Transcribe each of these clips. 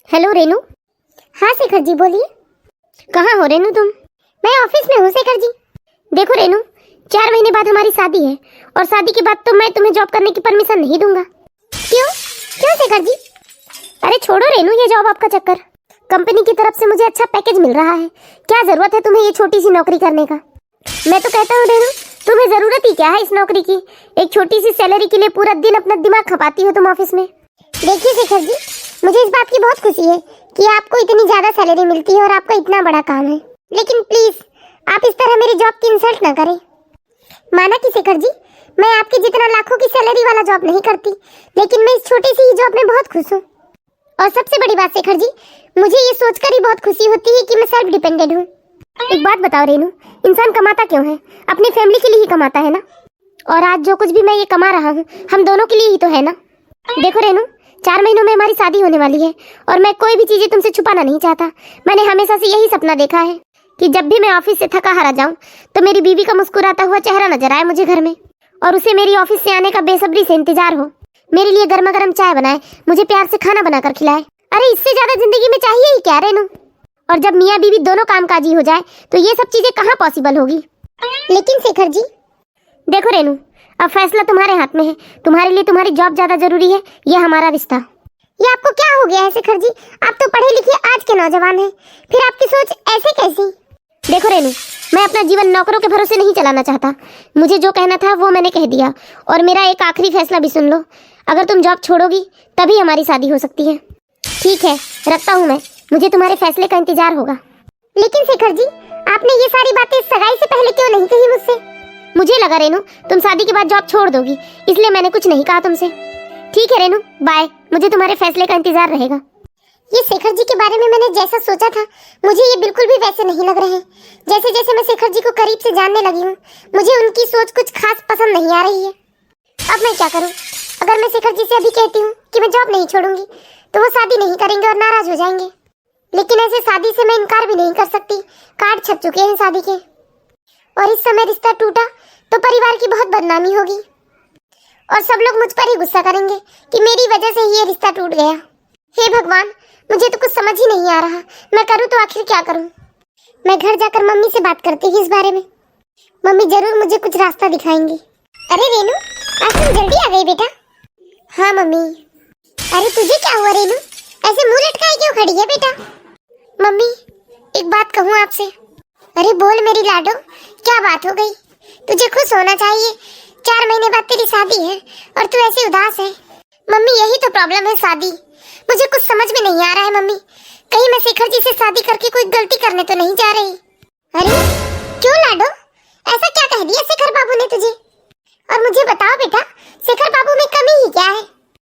Hello Renu. हाँ शेखर जी बोलिए। कहाँ हो रेनू तुम? मैं ऑफिस में हूँ शेखर जी। देखो रेनू, 4 महीने बाद हमारी शादी है और शादी के बाद तो मैं तुम्हें जॉब करने की परमिशन नहीं दूंगा। क्यों क्यों शेखर जी? अरे छोड़ो रेनू ये जॉब आपका चक्कर। कंपनी की तरफ से मुझे अच्छा पैकेज मिल रहा है, क्या जरूरत है तुम्हें ये छोटी सी नौकरी करने का? मैं तो कहता हूँ रेनू, तुम्हें जरूरत ही क्या है इस नौकरी की? एक छोटी सी सैलरी के लिए पूरा दिन अपना दिमाग खपाती हो तुम ऑफिस में। देखिए शेखर जी, मुझे इस बात की बहुत खुशी है कि आपको इतनी ज्यादा सैलरी मिलती है और आपका इतना बड़ा काम है, लेकिन प्लीज आप इस तरह मेरी जॉब की इंसल्ट ना करें। माना कि शेखर जी, मैं आपके जितना लाखों की सैलरी वाला जॉब नहीं करती, लेकिन मैं इस छोटी सी जॉब में बहुत खुश हूँ। और सबसे बड़ी बात शेखर जी, मुझे ये सोचकर ही बहुत खुशी होती है कि मैं सेल्फ डिपेंडेंट हूँ। एक बात बताओ रेनू, इंसान कमाता क्यों है? अपनी फैमिली के लिए ही कमाता है ना। और आज जो कुछ भी मैं ये कमा रहा हूँ हम दोनों के लिए ही तो है ना। देखो रेनू, 4 महीनों में हमारी शादी होने वाली है और मैं कोई भी चीजें तुमसे छुपाना नहीं चाहता। मैंने हमेशा से यही सपना देखा है कि जब भी मैं ऑफिस से थका हारा जाऊं तो मेरी बीवी का मुस्कुराता हुआ चेहरा नजर आए मुझे घर में, और उसे मेरी ऑफिस से आने का बेसब्री से इंतजार हो, मेरे लिए गर्मा गर्म चाय बनाए, मुझे प्यार से खाना बनाकर खिलाए। अरे इससे ज्यादा जिंदगी में चाहिए ही क्या रेनू? और जब मियाँ बीवी दोनों कामकाजी हो जाए तो ये सब चीजें कहाँ पॉसिबल होगी? लेकिन शेखर जी, देखो रेनू, अब फैसला तुम्हारे हाथ में है। तुम्हारे लिए तुम्हारी जॉब ज्यादा जरूरी है या हमारा रिश्ता? ये आपको क्या हो गया है शेखर जी? आप तो पढ़े लिखे आज के नौजवान हैं, फिर आपकी सोच ऐसे कैसी? देखो रेनू, मैं अपना जीवन नौकरों के भरोसे नहीं चलाना चाहता। मुझे जो कहना था वो मैंने कह दिया, और मेरा एक आखिरी फैसला भी सुन लो। अगर तुम जॉब छोड़ोगी तभी हमारी शादी हो सकती है। ठीक है, रखता हूँ मैं, मुझे तुम्हारे फैसले का इंतजार होगा। लेकिन शेखर जी, आपने ये सारी बातें सगाई से पहले क्यों नहीं कही मुझसे? मुझे लगा रेनू तुम शादी के बाद जॉब छोड़ दोगी, इसलिए मैंने कुछ नहीं कहा तुमसे। ठीक है रेनू, बाय, मुझे तुम्हारे फैसले का इंतजार रहेगा। ये शेखर जी के बारे में मैंने जैसा सोचा था, मुझे ये बिल्कुल भी वैसे नहीं लग रहे हैं। जैसे जैसे मैं शेखर जी को करीब से जानने लगी हूँ, मुझे उनकी सोच कुछ खास पसंद नहीं आ रही है। अब मैं क्या करूँ? अगर मैं शेखर जी से अभी कहती हूँ कि मैं जॉब नहीं छोड़ूंगी तो वो शादी नहीं करेंगे और नाराज हो जाएंगे, लेकिन ऐसे शादी से मैं इनकार भी नहीं कर सकती। कार्ड छप चुके हैं शादी के, और इस समय रिश्ता टूटा तो परिवार की बहुत बदनामी होगी और सब लोग मुझ पर ही गुस्सा करेंगे कि मेरी वजह से ही ये रिश्ता टूट गया। हे भगवान, मुझे तो कुछ समझ ही नहीं आ रहा, मैं करूँ तो आखिर क्या करूँ? मैं घर जाकर मम्मी से बात करती हूँ इस बारे में। मम्मी जरूर मुझे कुछ रास्ता दिखाएंगी। अरे रेनू, आज तुम जल्दी आ गई बेटा। हाँ मम्मी। अरे तुझे क्या हुआ रेनू, ऐसे मुंह लटकाए क्यों खड़ी है बेटा? मम्मी एक बात कहूँ आपसे। अरे बोल मेरी लाडो, क्या बात हो गई? तुझे खुश होना चाहिए, 4 महीने बाद तेरी शादी है और तू ऐसे उदास है। मम्मी यही तो प्रॉब्लम है, शादी। मुझे कुछ समझ में नहीं आ रहा है मम्मी, कहीं मैं शेखर जी से शादी करके कोई गलती करने तो नहीं जा रही? अरे क्यों लाडो, ऐसा क्या कह दिया शेखर बाबू ने तुझे? और मुझे बताओ बेटा, शेखर बाबू में कमी ही क्या है?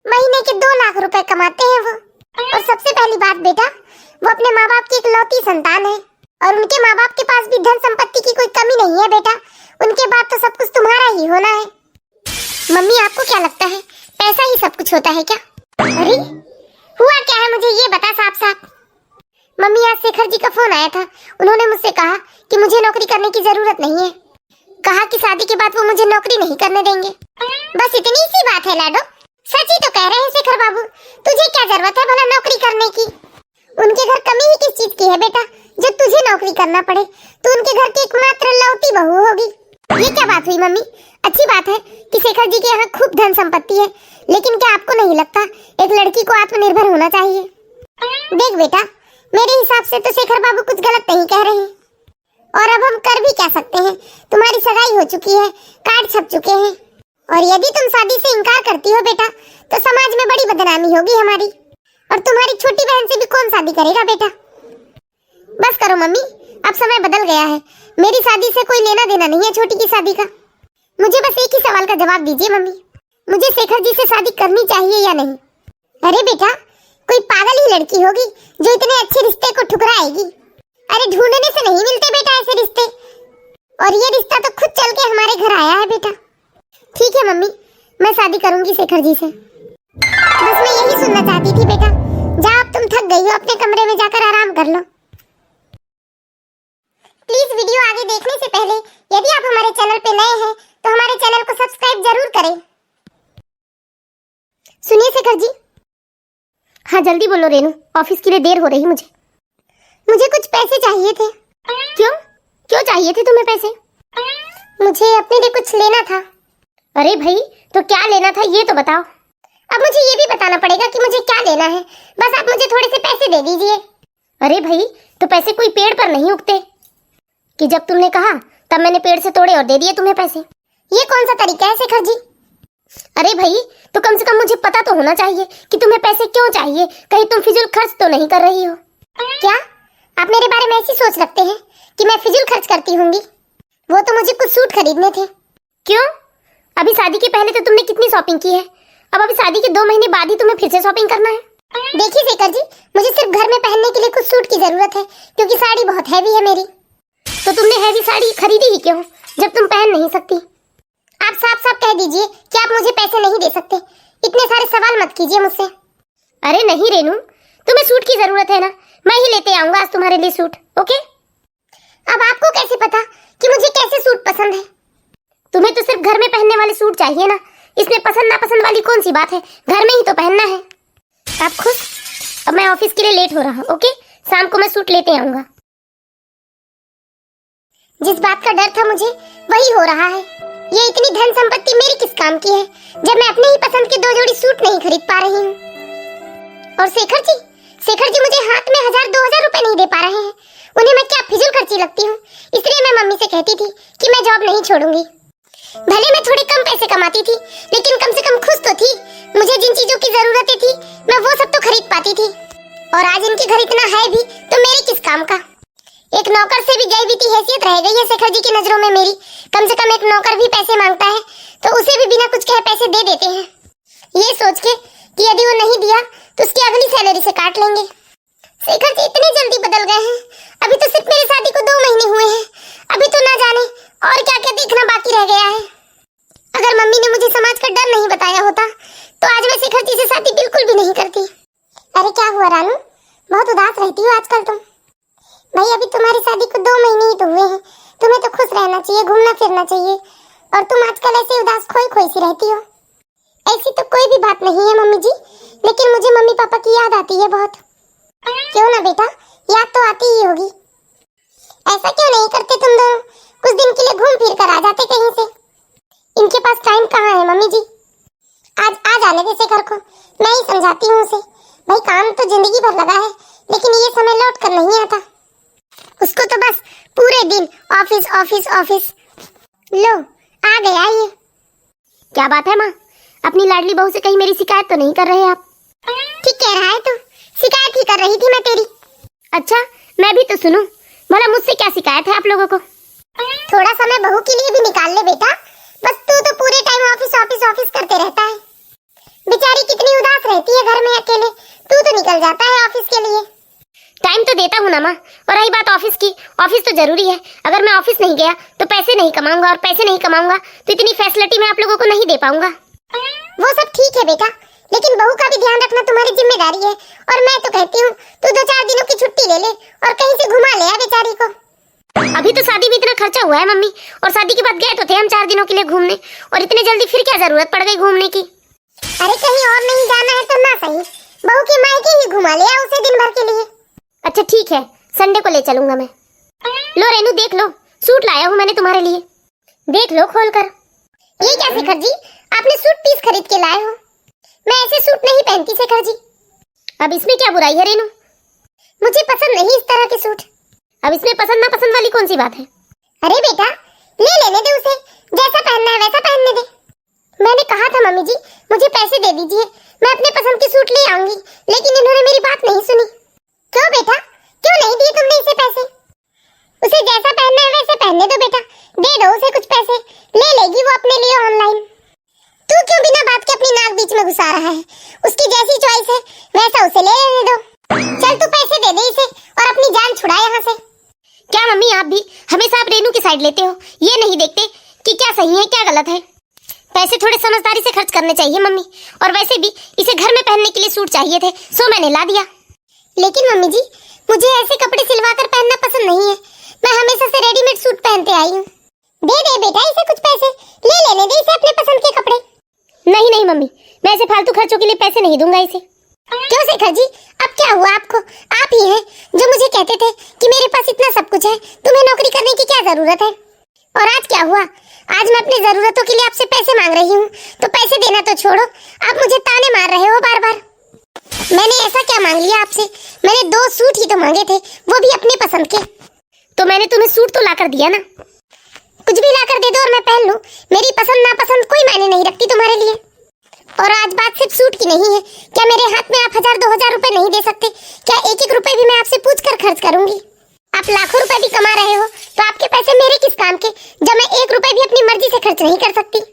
महीने के 2 लाख रुपए कमाते हैं वो, और सबसे पहली बात बेटा, वो अपने माँ बाप की इकलौती संतान है और उनके माँ बाप के पास भी धन संपत्ति की कोई कमी नहीं है बेटा। उनके बाद तो सब कुछ तुम्हारा ही होना है। मम्मी आपको क्या लगता है पैसा ही सब कुछ होता है क्या? अरे हुआ क्या है मुझे ये बता साफ साफ। मम्मी आज शेखर जी का फोन आया था, उन्होंने मुझसे कहा कि मुझे नौकरी करने की जरूरत नहीं है, कहा कि शादी के बाद वो मुझे नौकरी नहीं करने देंगे। बस इतनी सी बात है लाडो। सच ही तो कह रहे हैं शेखर बाबू, तुझे क्या जरूरत है भला नौकरी करने की? उनके घर कमी ही किस चीज की है बेटा जब तुझे नौकरी करना पड़े? तो उनके घर की एकमात्र लौती बहू होगी। ये क्या बात हुई मम्मी? अच्छी बात है कि शेखर जी के यहाँ खूब धन संपत्ति है, लेकिन क्या आपको नहीं लगता एक लड़की को आत्मनिर्भर होना चाहिए? देख बेटा, मेरे हिसाब से तो शेखर बाबू कुछ गलत नहीं कह रहे हैं, और अब हम कर भी क्या सकते हैं? तुम्हारी सगाई हो चुकी है, कार्ड छप चुके हैं, और यदि तुम शादी से इनकार करती हो बेटा तो समाज में बड़ी बदनामी होगी हमारी, और तुम्हारी छोटी बहन से भी कौन शादी करेगा बेटा? बस करो मम्मी, अब समय बदल गया है, मेरी शादी से कोई लेना देना नहीं है छोटी की शादी का। मुझे बस एक ही सवाल का जवाब दीजिए मम्मी, मुझे शेखर जी से शादी करनी चाहिए या नहीं? अरे बेटा, कोई पागल ही लड़की होगी जो इतने अच्छे रिश्ते को ठुकराएगी। अरे ढूंढने से नहीं मिलते बेटा ऐसे रिश्ते, और ये रिश्ता तो खुद चल के हमारे घर आया है बेटा। ठीक है मम्मी, मैं शादी करूंगी शेखर जी से। बस मैं यही सुनना चाहती थी बेटा। जा, अब तुम थक गई हो, अपने कमरे में जाकर आराम कर लो। प्लीज वीडियो आगे देखने से पहले यदि आप हमारे चैनल पे नए हैं तो हमारे चैनल को सब्सक्राइब जरूर करें। सुनिए शेखर जी। हाँ जल्दी बोलो रेनू, ऑफिस के लिए देर हो रही मुझे। मुझे कुछ पैसे चाहिए थे। क्यों क्यों चाहिए थे तुम्हें पैसे? मुझे अपने लिए कुछ लेना था। अरे भाई तो क्या लेना था ये तो बताओ। अब मुझे ये भी बताना पड़ेगा कि मुझे क्या लेना है, बस आप मुझे थोड़े से पैसे दे दीजिए। अरे भाई तो पैसे कोई पेड़ पर नहीं उगते कि जब तुमने कहा तब मैंने पेड़ से तोड़े और दे दिए तुम्हें पैसे। ये कौन सा तरीका है शेखर जी? अरे भाई तो कम से कम मुझे पता तो होना चाहिए कि तुम्हें पैसे क्यों चाहिए, कहीं तुम फिजूल खर्च तो नहीं कर रही हो। क्या आप मेरे बारे में ऐसी सोच रखते हैं कि मैं फिजूल खर्च करती होंगी? वो तो मुझे कुछ सूट खरीदने थे। क्यों? अभी शादी के पहले तो तुमने कितनी शॉपिंग की है, अब अभी शादी के 2 महीने बाद ही तुम्हें फिर से शॉपिंग करना है। देखिए शेखर जी, मुझे सिर्फ घर में पहनने के लिए कुछ सूट की जरूरत है क्योंकि साड़ी बहुत हैवी है मेरी। तो तुमने हैवी साड़ी खरीदी ही क्यों जब तुम पहन नहीं सकती? आप साफ साफ कह दीजिए कि आप मुझे पैसे नहीं दे सकते। इतने सारे सवाल मत कीजिए मुझसे। अरे नहीं रेनू, तुम्हें सूट की जरूरत है ना, मैं ही लेते आऊंगा आज तुम्हारे लिए सूट। ओके? अब आपको कैसे पता कि मुझे कैसे सूट पसंद है? तुम्हें तो सिर्फ घर में पहनने वाले सूट चाहिए ना, इसमें पसंद नापसंद वाली कौन सी बात है, घर में ही तो पहनना है। आप खुश? अब मैं ऑफिस के लिए लेट हो रहा हूँ। ओके, शाम को मैं सूट लेते आऊंगा। जिस बात का डर था मुझे वही हो रहा है। ये इतनी धन संपत्ति मेरी किस काम की है जब मैं अपने ही पसंद के 2 जोड़ी सूट नहीं खरीद पा रही हूँ। और शेखर जी मुझे हाथ में 1000-2000 रुपए नहीं दे पा रहे हैं। उन्हें मैं क्या फिजूल खर्ची लगती हूँ, इसलिए मैं मम्मी से कहती थी कि मैं जॉब नहीं छोड़ूंगी। भले मैं थोड़े कम पैसे कमाती थी लेकिन कम से कम खुश तो थी। मुझे जिन चीजों की जरूरतें थी मैं वो सब तो खरीद पाती थी, और आज इनके घर इतना है भी तो मेरे किस काम का। एक नौकर से भी गई बीती हैसियत रह गई है शेखर जी की नजरों में मेरी। कम से कम एक नौकर भी पैसे मांगता है तो उसे भी बिना कुछ कहे पैसे दे देते हैं, ये सोच के कि यदि वो नहीं दिया तो उसकी अगली सैलरी से काट लेंगे। शेखर जी इतने जल्दी बदल गए हैं। अभी तो सिर्फ मेरी शादी को 2 महीने हुए हैं, अभी तो ना जाने और क्या क्या देखना बाकी रह गया है। अगर मम्मी ने मुझे समाज का डर नहीं बताया होता तो आज मैं शेखर जी से शादी बिल्कुल भी नहीं करती। अरे क्या हुआ रानू, बहुत उदास रहती हो आजकल तुम? भाई अभी तुम्हारी शादी को 2 महीने ही तो हुए हैं, तुम्हें तो खुश रहना चाहिए, घूमना फिरना चाहिए, और तुम आजकल ऐसे उदास खोई खोई सी रहती हो। ऐसी तो कोई भी बात नहीं है मम्मी जी, लेकिन मुझे मम्मी पापा की याद आती है बहुत। क्यों ना बेटा, याद तो आती ही होगी। ऐसा क्यों नहीं करते तुम दोनों, कुछ दिन के लिए घूम फिर कर आ जाते कहीं से। इनके पास टाइम कहाँ है मम्मी जी? आज आ जाने दे शेखर को, मैं ही समझाती हूँ उसे। भाई काम तो जिंदगी भर लगा है लेकिन ये समय लौट कर नहीं आता। उसको तो बस पूरे दिन ऑफिस ऑफिस ऑफिस। लो आ गया ये। क्या बात है माँ, अपनी लाडली बहू से कहीं मेरी शिकायत तो नहीं कर रहे आप? ठीक कह रहा है तू, शिकायत ही कर रही थी मैं तेरी। अच्छा मैं भी तो सुनूं, भला मुझसे क्या शिकायत है आप लोगों को? थोड़ा समय बहू के लिए भी निकाल ले बेटा, बस तू तो पूरे टाइम ऑफिस ऑफिस ऑफिस करते रहता है। बेचारी कितनी उदास रहती है घर में अकेले, तू तो निकल जाता है ऑफिस के लिए। टाइम तो देता हूँ ना माँ, और रही बात ऑफिस की, ऑफिस तो जरूरी है। अगर मैं ऑफिस नहीं गया तो पैसे नहीं कमाऊंगा, और पैसे नहीं कमाऊंगा तो इतनी फैसिलिटी मैं आप लोगों को नहीं दे पाऊंगा। वो सब ठीक है बेटा, लेकिन बहू का भी ध्यान रखना तुम्हारी जिम्मेदारी है। और मैं तो कहती हूँ तू 2-4 दिनों की छुट्टी ले ले और कहीं से घुमा ले आ बेचारी को। अभी तो शादी में इतना खर्चा हुआ है मम्मी, और शादी के बाद गए तो थे हम 4 दिनों के लिए घूमने, और इतने जल्दी फिर क्या जरूरत पड़ गई घूमने की? अरे कहीं और नहीं जाना है तो ना सही, बहू के मायके ही घुमा ले आ उसे दिन भर के लिए। अच्छा ठीक है, संडे को ले चलूंगा मैं। लो रेनू देख लो, सूट लाया हूँ मैंने तुम्हारे लिए, देख लो खोल कर। ये क्या शेखर जी, आपने सूट पीस खरीद के लाए हो? मैं ऐसे सूट नहीं पहनती शेखर जी। अब इसमें क्या बुराई है रेनू? मुझे पसंद नहीं इस तरह के सूट। अब इसमें पसंद ना पसंद वाली कौन सी बात है? अरे बेटा ले लेने दे उसे, जैसा पहनना है वैसा पहनने दे। मैंने कहा था मम्मी जी मुझे पैसे दे दीजिए, मैं अपने पसंद के सूट ले आऊंगी, लेकिन इन्होंने मेरी बात नहीं सुनी। क्यों बेटा, क्यों नहीं दिए तुमने इसे पैसे? उसे जैसा पहनना है वैसे पहनने दो बेटा, दे दो उसे कुछ पैसे, ले लेगी वो अपने लिए ऑनलाइन। तू क्यों बिना बात के अपनी नाक बीच में घुसा रहा है? उसकी जैसी चॉइस है वैसा उसे ले लेने दो। चल तू पैसे दे दे इसे और अपनी जान छुड़ा यहाँ से। क्या मम्मी आप भी हमेशा आप रेनू की साइड लेते हो, ये नहीं देखते कि क्या सही है क्या गलत है? पैसे थोड़े समझदारी से खर्च करने चाहिए मम्मी, और वैसे भी इसे घर में पहनने के लिए सूट चाहिए थे, सो मैंने ला दिया। लेकिन मम्मी जी मुझे ऐसे कपड़े सिलवाकर पहनना पसंद नहीं है, मैं हमेशा से रेडीमेड सूट पहनते आई हूँ। दे दे बेटा इसे कुछ पैसे, ले लेने दे इसे अपने पसंद के कपड़े। नहीं नहीं मम्मी, मैं ऐसे फालतू खर्चों के लिए पैसे नहीं दूंगा इसे। क्यों शेखर जी, अब क्या हुआ आपको? आप ही हैं जो मुझे कहते थे कि मेरे पास इतना सब कुछ है, तुम्हें नौकरी करने की क्या जरूरत है? और आज क्या हुआ? आज मैं अपनी जरूरतों के लिए आपसे पैसे मांग रही हूँ, तो पैसे देना तो छोड़ो, आप मुझे ताने मार रहे हो बार बार। मैंने ऐसा क्या मांग लिया आपसे? मैंने 2 सूट ही तो मांगे थे, वो भी अपने पसंद के। तो मैंने तुम्हें सूट तो लाकर दिया ना। कुछ भी लाकर दे दो और मैं पहन लूं, मेरी पसंद नापसंद कोई मायने नहीं रखती तुम्हारे लिए। और आज बात सिर्फ सूट की नहीं है, क्या मेरे हाथ में आप 1000-2000 रुपए नहीं दे सकते? क्या 1-1 रुपए भी मैं आपसे पूछ कर खर्च करूंगी? आप लाखों रुपए भी कमा रहे हो, तो आपके पैसे मेरे किस काम के, जब मैं 1 रुपए भी अपनी मर्जी से खर्च नहीं कर सकती?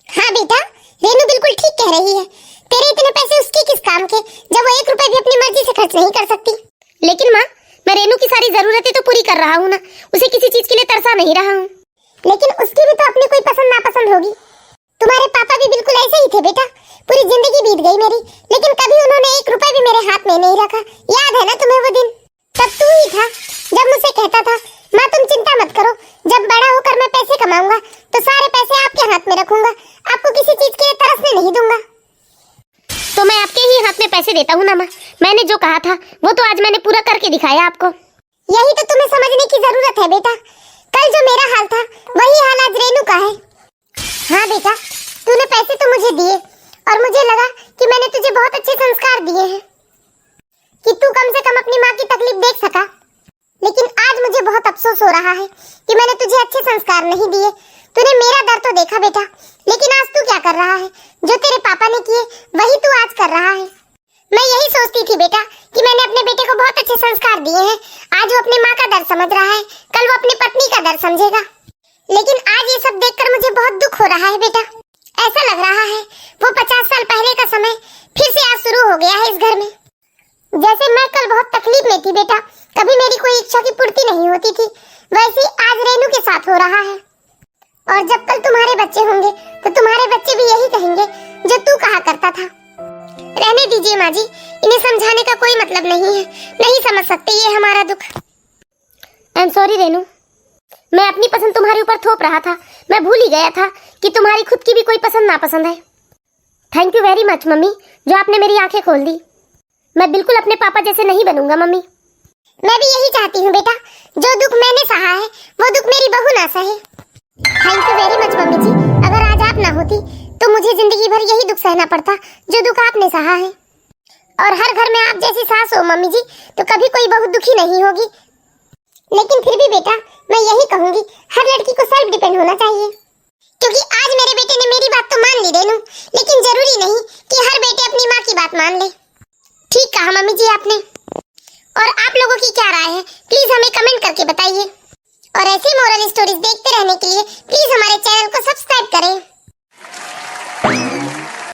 हाँ बेटा, रेनू बिल्कुल ठीक कह रही है, तेरे इतने पैसे उसके किस काम के, जब वो 1 रुपए भी अपनी मर्जी से खर्च नहीं कर सकती। लेकिन माँ, मैं रेनू की सारी जरूरतें तो पूरी कर रहा हूँ ना, उसे किसी चीज के लिए तरसा नहीं रहा हूँ। लेकिन उसकी भी तो अपनी कोई पसंद नापसंद होगी। तुम्हारे पापा भी बिल्कुल ऐसे ही थे बेटा, पूरी जिंदगी बीत गई मेरी, लेकिन कभी उन्होंने 1 रुपए भी मेरे हाथ में नहीं रखा। याद है ना तुम्हें वो दिन? तब तू ही था जब मुझसे कहता था, माँ तुम चिंता मत करो, जब बड़ा होकर मैं पैसे कमाऊंगा तो सारे पैसे आपके हाथ में रखूंगा, आपको किसी चीज के लिए तरसने नहीं दूंगा। तो मैं आपके ही हाथ में पैसे देता हूँ ना माँ, मैंने जो कहा था वो तो आज मैंने पूरा करके दिखाया आपको। यही तो तुम्हें समझने की जरूरत है बेटा, कल जो मेरा हाल था वही हाल आज रेनू का है। हाँ बेटा, तूने पैसे तो मुझे दिए और मुझे लगा कि मैंने तुझे बहुत अच्छे संस्कार दिए हैं कि तू कम से कम अपनी माँ की तकलीफ देख सका। लेकिन आज मुझे बहुत अफसोस हो रहा है कि मैंने तुझे अच्छे संस्कार नहीं दिए। तूने मेरा दर्द तो देखा बेटा, लेकिन आज तू क्या कर रहा है? जो तेरे पापा ने किए वही तू आज कर रहा है। मैं यही सोचती थी बेटा कि मैंने अपने बेटे को बहुत अच्छे संस्कार दिए हैं, आज वो अपनी माँ का दर्द समझ रहा है, कल वो अपनी पत्नी का दर्द समझेगा। लेकिन आज ये सब देखकर मुझे बहुत दुख हो रहा है बेटा। ऐसा लग रहा है वो 50 साल पहले का समय फिर से आज शुरू हो गया है इस घर में। जैसे मैं कल बहुत तकलीफ में थी बेटा, कभी मेरी कोई इच्छा की पूर्ति नहीं होती थी, वैसे आज रेनू के साथ हो रहा है। और जब कल तुम्हारे बच्चे होंगे तो तुम्हारे बच्चे भी यही कहेंगे जो तू कहा करता था। रहने दीजिए माँ जी, इन्हें समझाने का कोई मतलब नहीं है, नहीं समझ सकते ये हमारा दुख। आई एम सॉरी रेनू, मैं अपनी पसंद तुम्हारे ऊपर थोप रहा था, मैं भूल ही गया था कि तुम्हारी खुद की भी कोई पसंद नापसंद है। Thank you very much mummy, जो आपने मेरी आंखें खोल दी। मैं बिल्कुल अपने पापा जैसे नहीं बनूंगा मम्मी। मैं भी यही चाहती हूँ बेटा, जो दुख मैंने सहा है वो दुख मेरी बहू ना सहे। Thank you very much mummy ji, अगर आज आप ना होती तो मुझे जिंदगी भर यही दुख सहना पड़ता जो दुख आपने सहा है। और हर घर में आप जैसी सास हो मम्मी जी, तो कभी कोई बहू दुखी नहीं होगी। लेकिन फिर भी बेटा, मैं यही कहूंगी, हर लड़की को सेल्फ डिपेंड होना चाहिए। क्योंकि आज मेरे बेटे ने मेरी बात तो मान ली रेनू, लेकिन जरूरी नहीं कि हर बेटे अपनी माँ की बात मान ले। ठीक कहा मम्मी जी आपने। और आप लोगों की क्या राय है, प्लीज हमें कमेंट करके बताइए। और ऐसी मोरल स्टोरीज देखते रहने के लिए प्लीज हमारे चैनल को सब्सक्राइब